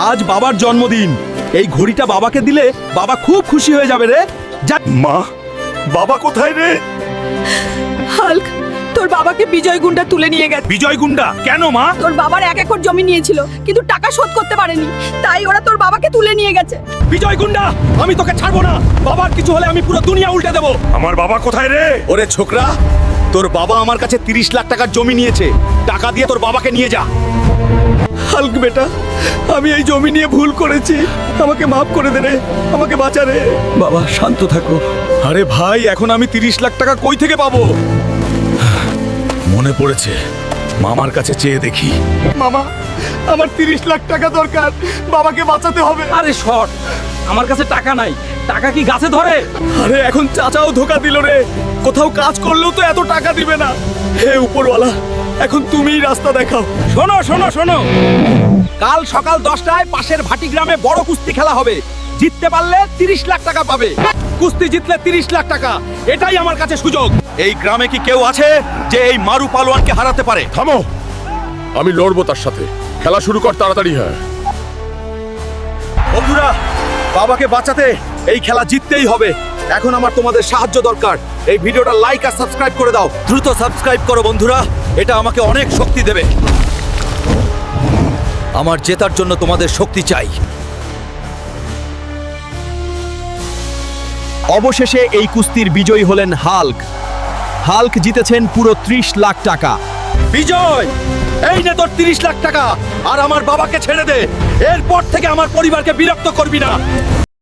আজ বাবার জন্মদিন, এই ঘড়িটা বাবাকে দিলে বাবা খুব খুশি হয়ে যাবে রে। যা। মা, বাবা কোথায় রে? হাল্ক, তোর বাবাকে বিজয় গুন্ডা তুলে নিয়ে গেছে। বিজয় গুন্ডা কেন মা? তোর বাবার 1 একর জমি নিয়েছিল, কিন্তু টাকা শোধ করতে পারেনি, তাই ওরা তোর বাবাকে তুলে নিয়ে গেছে। বিজয় গুন্ডা, আমি তোকে ছাড়বো না। বাবার কিছু হলে আমি পুরো দুনিয়া উল্টে দেবো। আমার বাবা কোথায় রে? ওরে ছোকরা, তোর বাবা আমার কাছে 30 লাখ টাকার জমি নিয়েছে। টাকা দিয়ে তোর বাবাকে নিয়ে যা। হাল্ক বেটা, আমি এই জমি নিয়ে ভুল করেছি, আমাকে মাফ করে দে রে, আমাকে বাঁচা রে। বাবা শান্ত থাকো। আরে ভাই, এখন আমি 30 লাখ টাকা কই থেকে পাবো? মনে পড়েছে, মামার কাছে চেয়ে দেখি। মামা, আমার 30 লাখ টাকা দরকার, বাবাকে বাঁচাতে হবে। আরে শট, আমার কাছে টাকা নাই। টাকা কি গাছে ধরে? আরে এখন চাচাও ধোকা দিল রে, কোথাও কাজ করলেও তো এত টাকা দিবে না। হে উপরওয়ালা, এখন তুমিই রাস্তা দেখাও। শোনো শোনো শোনো, কাল সকাল 10টায় পাশের ভাটি গ্রামে বড় কুস্তি খেলা হবে। জিততে পারলে 30 লাখ টাকা পাবে। কুস্তি জিতলে 30 লাখ টাকা, এটাই আমার কাছে সুযোগ। এই গ্রামে কি কেউ আছে যে এই মারু পালোয়ানকে হারাতে পারে? থামো, আমি লড়বো তার সাথে। খেলা শুরু কর তাড়াতাড়ি। হ্যাঁ বন্ধুরা, বাবাকে বাঁচাতে এই খেলা জিততেই হবে। এখন আমার তোমাদের সাহায্য দরকার। এই ভিডিওটা লাইক আর সাবস্ক্রাইব করে দাও। দ্রুত সাবস্ক্রাইব করো বন্ধুরা, এটা আমাকে অনেক শক্তি দেবে। আমার জেতার জন্য তোমাদের শক্তি চাই। অবশেষে এই কুস্তির বিজয়ী হলেন হাল্ক। হাল্ক জিতেছেন পুরো 30 লাখ টাকা। বিজয়, এই নে তোর 30 লাখ টাকা, আর আমার বাবাকে ছেড়ে দে। এরপর থেকে আমার পরিবারকে বিরক্ত করবি না।